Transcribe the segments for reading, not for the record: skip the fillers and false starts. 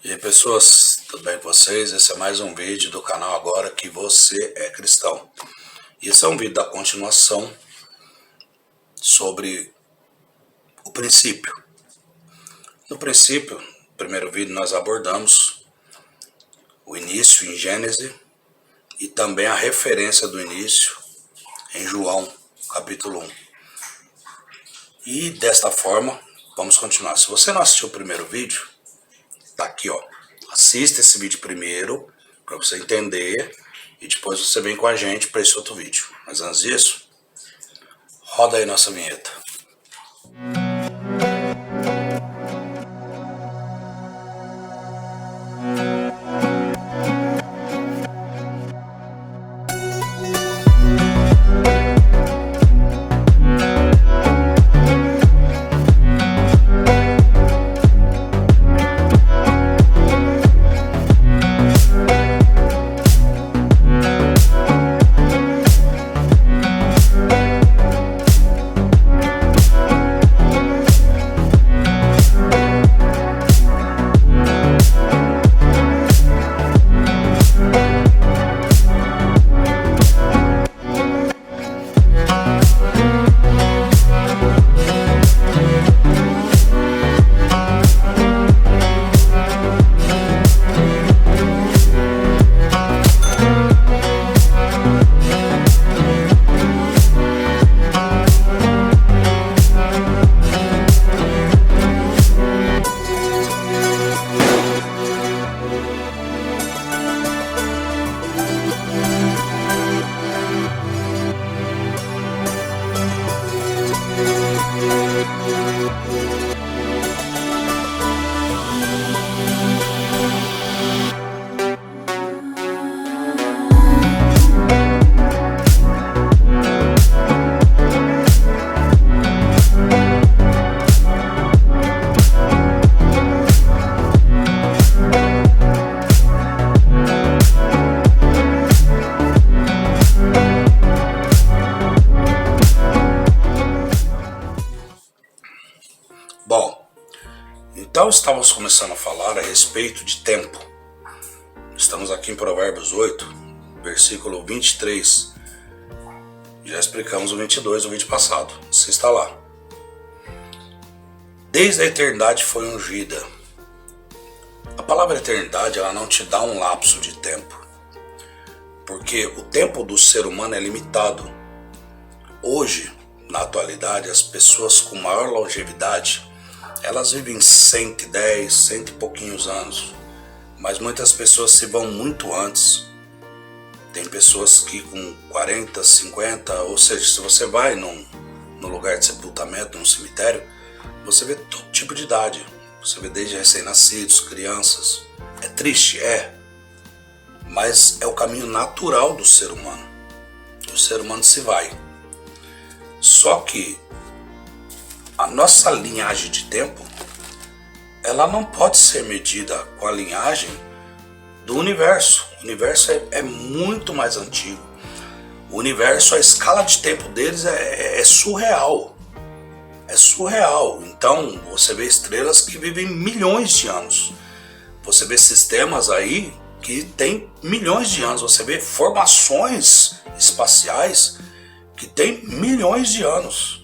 E aí, pessoas, tudo bem com vocês? Esse é mais um vídeo do canal Agora que Você é Cristão. E esse é um vídeo da continuação sobre o princípio. No princípio, no primeiro vídeo, nós abordamos o início em Gênesis e também a referência do início em João, capítulo 1. E desta forma, vamos continuar. Se você não assistiu o primeiro vídeo, tá aqui, ó. Assista esse vídeo primeiro, para você entender, e depois você vem com a gente para esse outro vídeo. Mas antes disso, roda aí nossa vinheta. Bom, então estávamos começando a falar a respeito de tempo. Estamos aqui em Provérbios 8, versículo 23. Já explicamos o 22 no vídeo passado. Você está lá. Desde a eternidade foi ungida. A palavra eternidade, ela não te dá um lapso de tempo, porque o tempo do ser humano é limitado. Hoje, na atualidade, as pessoas com maior longevidade, elas vivem 110, cento e pouquinhos anos, mas muitas pessoas se vão muito antes. Tem pessoas que com 40, 50, ou seja, se você vai num lugar de sepultamento, num cemitério, você vê todo tipo de idade. Você vê desde recém-nascidos, crianças. É triste? É. Mas é o caminho natural do ser humano. O ser humano se vai. Só que a nossa linhagem de tempo, ela não pode ser medida com a linhagem do universo. O universo é muito mais antigo. O universo, a escala de tempo deles é surreal. É surreal. Então, você vê estrelas que vivem milhões de anos. Você vê sistemas aí que tem milhões de anos. Você vê formações espaciais que tem milhões de anos.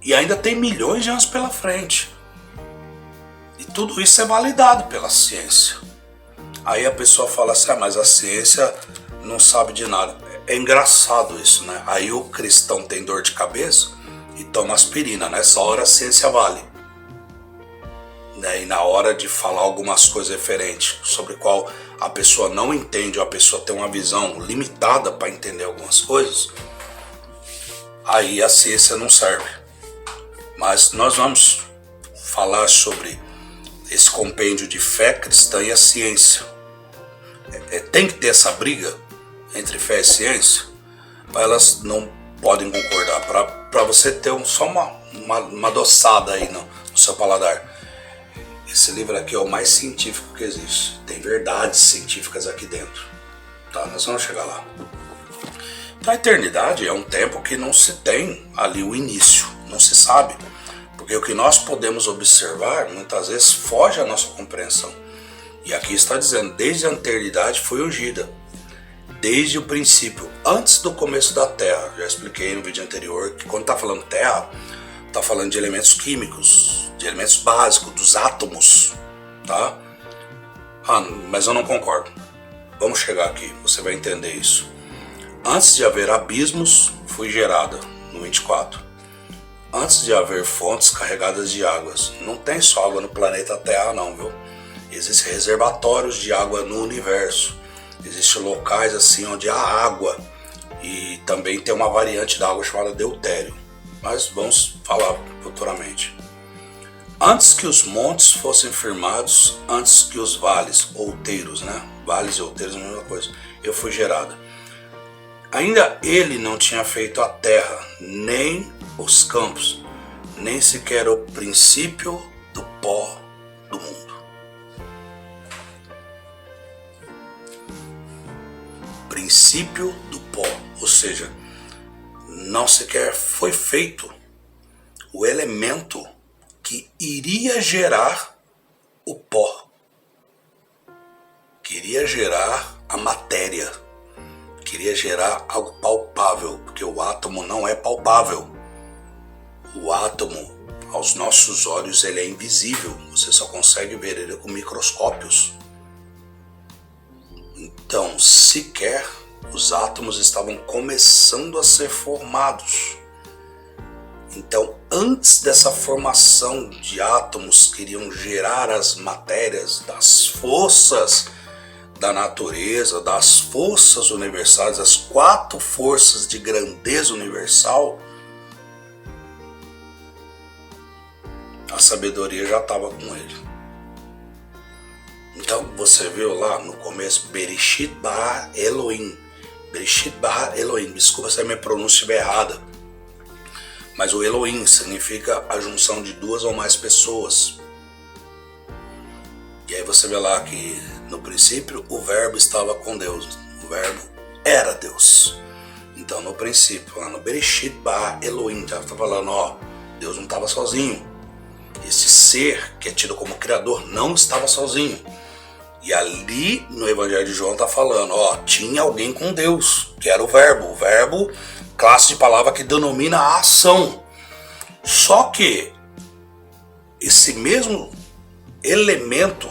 E ainda tem milhões de anos pela frente. E tudo isso é validado pela ciência. Aí a pessoa fala assim, mas a ciência não sabe de nada. É engraçado isso, né? Aí o cristão tem dor de cabeça e toma aspirina. Nessa hora a ciência vale. Né? E na hora de falar algumas coisas referentes sobre qual a pessoa não entende, ou a pessoa tem uma visão limitada para entender algumas coisas, aí a ciência não serve. Mas nós vamos falar sobre esse compêndio de fé cristã e a ciência. Tem que ter essa briga entre fé e ciência, mas elas não podem concordar, para você ter só uma adoçada aí no seu paladar. Esse livro aqui é o mais científico que existe. Tem verdades científicas aqui dentro. Tá, nós vamos chegar lá. Então a eternidade é um tempo que não se tem ali o início, não se sabe. Porque o que nós podemos observar muitas vezes foge à nossa compreensão. E aqui está dizendo, desde a eternidade foi ungida. Desde o princípio, antes do começo da Terra. Já expliquei no vídeo anterior que quando está falando Terra, está falando de elementos químicos, de elementos básicos, dos átomos, tá? Mas eu não concordo. Vamos chegar aqui, você vai entender isso. Antes de haver abismos, fui gerada, no 24. Antes de haver fontes carregadas de águas. Não tem só água no planeta Terra não, viu? Existem reservatórios de água no universo. Existem locais assim onde há água. E também tem uma variante da água chamada deutério. Mas vamos falar futuramente. Antes que os montes fossem firmados, antes que os vales, outeiros, né? Vales e outeiros é a mesma coisa. Eu fui gerada. Ainda ele não tinha feito a terra, nem os campos, nem sequer o princípio do pó do mundo. Princípio do pó, ou seja, não sequer foi feito o elemento que iria gerar o pó, que iria gerar a matéria, queria gerar algo palpável, porque o átomo não é palpável. O átomo, aos nossos olhos, ele é invisível. Você só consegue ver ele com microscópios. Então, sequer os átomos estavam começando a ser formados. Então, antes dessa formação de átomos que iriam gerar as matérias, das forças da natureza, das forças universais, as 4 forças de grandeza universal, a sabedoria já estava com ele. Então você viu lá no começo, Bereshit bara Elohim. Bereshit bara Elohim, desculpa se a minha pronúncia estiver errada, mas o Elohim significa a junção de 2 ou mais pessoas. E aí você vê lá que no princípio o verbo estava com Deus, o verbo era Deus. Então no princípio, lá no Bereshit bara Elohim, já está falando, ó, Deus não estava sozinho. Esse ser que é tido como criador não estava sozinho. E ali no Evangelho de João está falando, ó, tinha alguém com Deus, que era o verbo, classe de palavra que denomina a ação. Só que esse mesmo elemento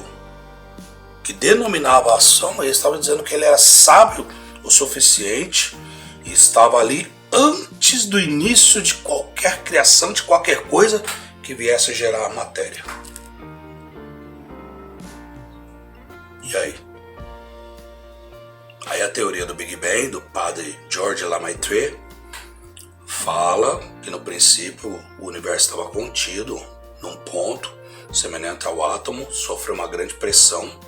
que denominava a ação, ele estava dizendo que ele era sábio o suficiente e estava ali antes do início de qualquer criação, de qualquer coisa que viesse a gerar a matéria. E aí? Aí a teoria do Big Bang, do padre Georges Lemaitre, fala que no princípio o universo estava contido num ponto semelhante ao átomo, sofreu uma grande pressão.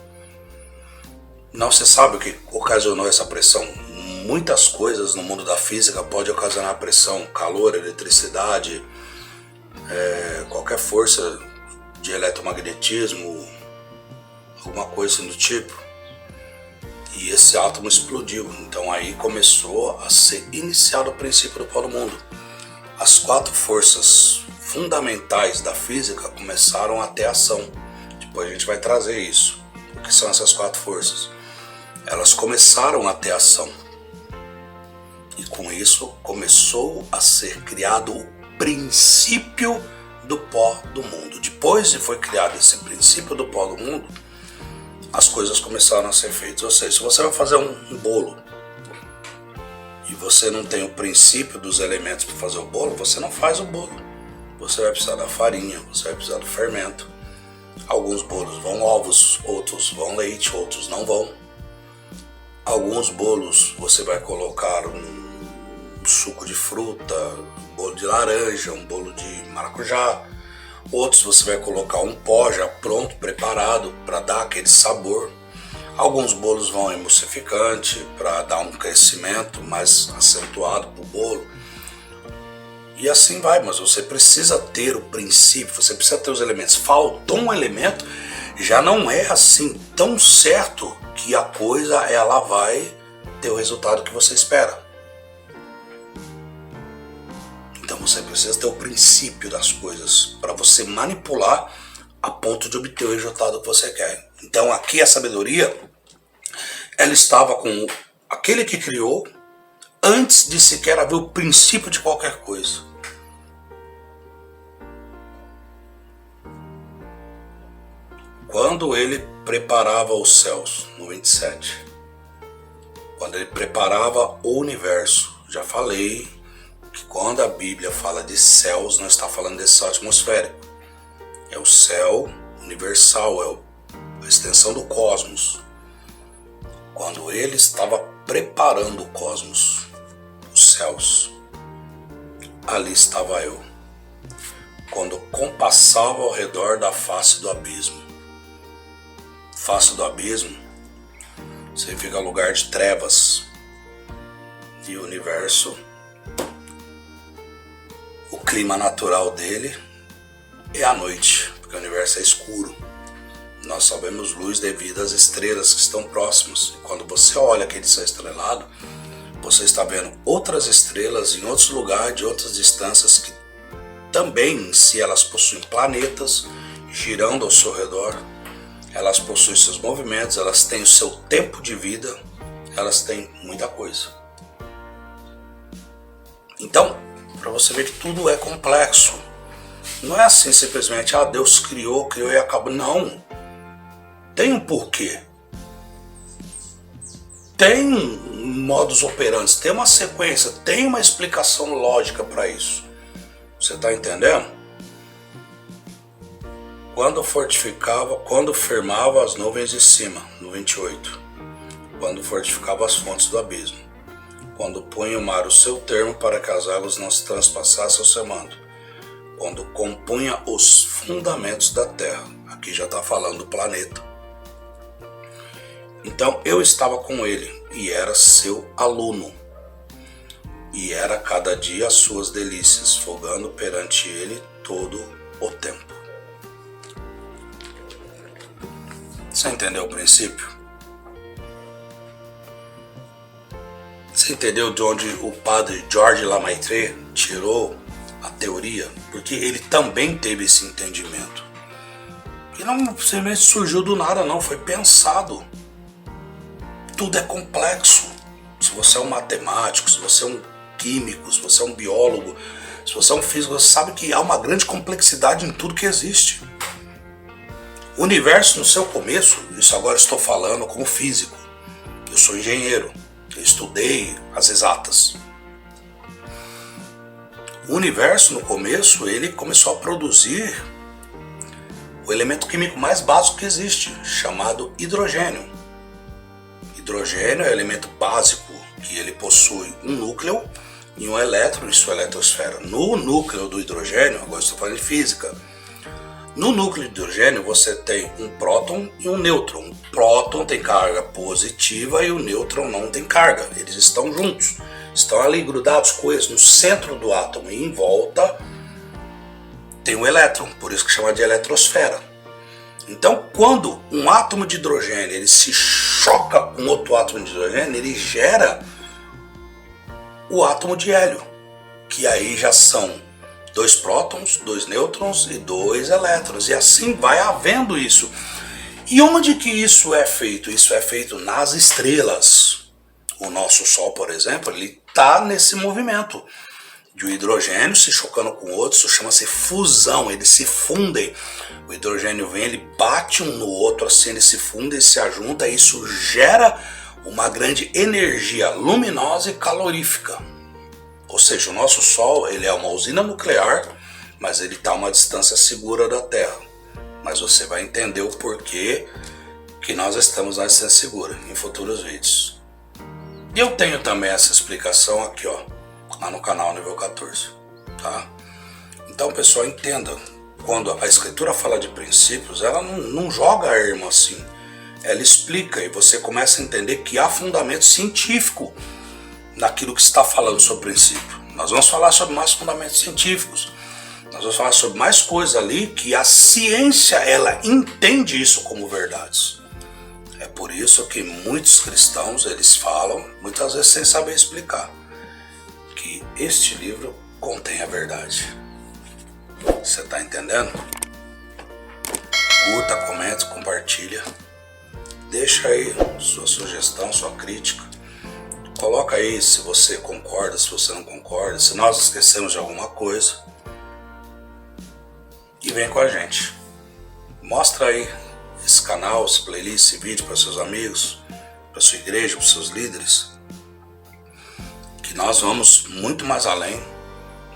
Não se sabe o que ocasionou essa pressão. Muitas coisas no mundo da física podem ocasionar pressão, calor, eletricidade, qualquer força de eletromagnetismo, alguma coisa do tipo. E esse átomo explodiu. Então aí começou a ser iniciado o princípio do pó do mundo. As 4 forças fundamentais da física começaram a ter ação. Depois a gente vai trazer isso. O que são essas 4 forças? Elas começaram a ter ação. E com isso começou a ser criado o princípio do pó do mundo. Depois de foi criado esse princípio do pó do mundo, as coisas começaram a ser feitas. Ou seja, se você vai fazer um bolo e você não tem o princípio dos elementos para fazer o bolo, você não faz o bolo. Você vai precisar da farinha, você vai precisar do fermento. Alguns bolos vão ovos, outros vão leite, outros não vão. Alguns bolos você vai colocar um suco de fruta, um bolo de laranja, um bolo de maracujá. Outros você vai colocar um pó já pronto, preparado, para dar aquele sabor. Alguns bolos vão emulsificante, para dar um crescimento mais acentuado para o bolo. E assim vai, mas você precisa ter o princípio, você precisa ter os elementos. Faltou um elemento, já não é assim tão certo que a coisa ela vai ter o resultado que você espera. Então você precisa ter o princípio das coisas para você manipular a ponto de obter o resultado que você quer. Então aqui a sabedoria, ela estava com aquele que criou antes de sequer haver o princípio de qualquer coisa. Quando ele preparava os céus, no 27, quando ele preparava o universo, já falei que quando a Bíblia fala de céus, não está falando desse céu atmosférico. É o céu universal, é a extensão do cosmos. Quando ele estava preparando o cosmos, os céus, ali estava eu. Quando compassava ao redor da face do abismo. Face do abismo significa lugar de trevas. E o universo, o clima natural dele é a noite, porque o universo é escuro. Nós só vemos luz devido às estrelas que estão próximas. E quando você olha aquele céu estrelado, você está vendo outras estrelas em outros lugares, de outras distâncias, que também em si elas possuem planetas girando ao seu redor. Elas possuem seus movimentos, elas têm o seu tempo de vida, elas têm muita coisa. Então, para você ver que tudo é complexo. Não é assim simplesmente, Deus criou e acabou. Não. Tem um porquê. Tem modus operandi, tem uma sequência, tem uma explicação lógica para isso. Você está entendendo? Quando fortificava, quando firmava as nuvens de cima, no 28. Quando fortificava as fontes do abismo. Quando punha o mar o seu termo para que as águas não se transpassassem o seu manto. Quando compunha os fundamentos da terra. Aqui já está falando do planeta. Então eu estava com ele e era seu aluno. E era cada dia as suas delícias, folgando perante ele todo o tempo. Você entendeu o princípio? Você entendeu de onde o padre Georges Lemaitre tirou a teoria? Porque ele também teve esse entendimento. E não simplesmente surgiu do nada, não. Foi pensado. Tudo é complexo. Se você é um matemático, se você é um químico, se você é um biólogo, se você é um físico, você sabe que há uma grande complexidade em tudo que existe. O universo no seu começo, isso agora estou falando como físico. Eu sou engenheiro, eu estudei as exatas. O universo no começo, ele começou a produzir o elemento químico mais básico que existe, chamado hidrogênio. Hidrogênio é o elemento básico que ele possui um núcleo e um elétron em sua eletrosfera. No núcleo do hidrogênio, agora estou falando de física, no núcleo de hidrogênio você tem um próton e um nêutron. O próton tem carga positiva e o nêutron não tem carga. Eles estão juntos, estão ali grudados, coesos no centro do átomo e em volta tem um elétron, por isso que chama de eletrosfera. Então, quando um átomo de hidrogênio ele se choca com outro átomo de hidrogênio, ele gera o átomo de hélio, que aí já são 2 prótons, 2 nêutrons e 2 elétrons, e assim vai havendo isso. E onde que isso é feito? Isso é feito nas estrelas. O nosso Sol, por exemplo, ele está nesse movimento de um hidrogênio se chocando com outro, isso chama-se fusão, eles se fundem. O hidrogênio vem, ele bate um no outro, assim eles se fundem, se ajuntam, e isso gera uma grande energia luminosa e calorífica. Ou seja, o nosso Sol ele é uma usina nuclear, mas ele está a uma distância segura da Terra. Mas você vai entender o porquê que nós estamos na distância segura em futuros vídeos. E eu tenho também essa explicação aqui, ó, lá no canal nível 14. Tá? Então, pessoal, entenda. Quando a escritura fala de princípios, ela não joga a ermo assim. Ela explica e você começa a entender que há fundamento científico naquilo que está falando sobre princípio. Nós vamos falar sobre mais fundamentos científicos. Nós vamos falar sobre mais coisas ali que a ciência ela entende isso como verdades. É por isso que muitos cristãos eles falam, muitas vezes sem saber explicar, que este livro contém a verdade. Você está entendendo? curta, comenta, compartilha. Deixa aí sua sugestão, sua crítica. Coloca aí se você concorda, se você não concorda, se nós esquecemos de alguma coisa. E vem com a gente. Mostra aí esse canal, esse playlist, esse vídeo para seus amigos, para sua igreja, para seus líderes. Que nós vamos muito mais além,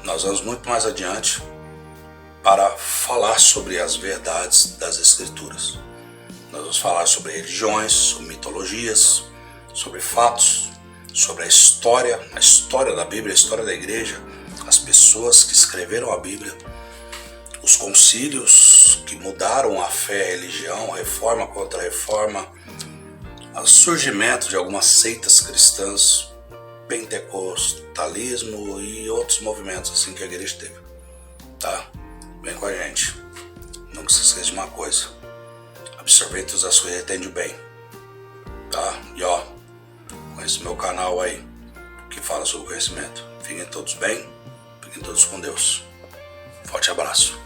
nós vamos muito mais adiante para falar sobre as verdades das Escrituras. Nós vamos falar sobre religiões, sobre mitologias, sobre fatos, sobre a história da Bíblia, a história da igreja, as pessoas que escreveram a Bíblia, os concílios que mudaram a fé, a religião, reforma contra reforma, o surgimento de algumas seitas cristãs, pentecostalismo e outros movimentos assim que a igreja teve, tá? Vem com a gente. Não se esqueça de uma coisa: absorveitos da sua retende o bem, tá? E ó, conhece meu canal aí que fala sobre conhecimento. Fiquem todos bem, fiquem todos com Deus. Forte abraço.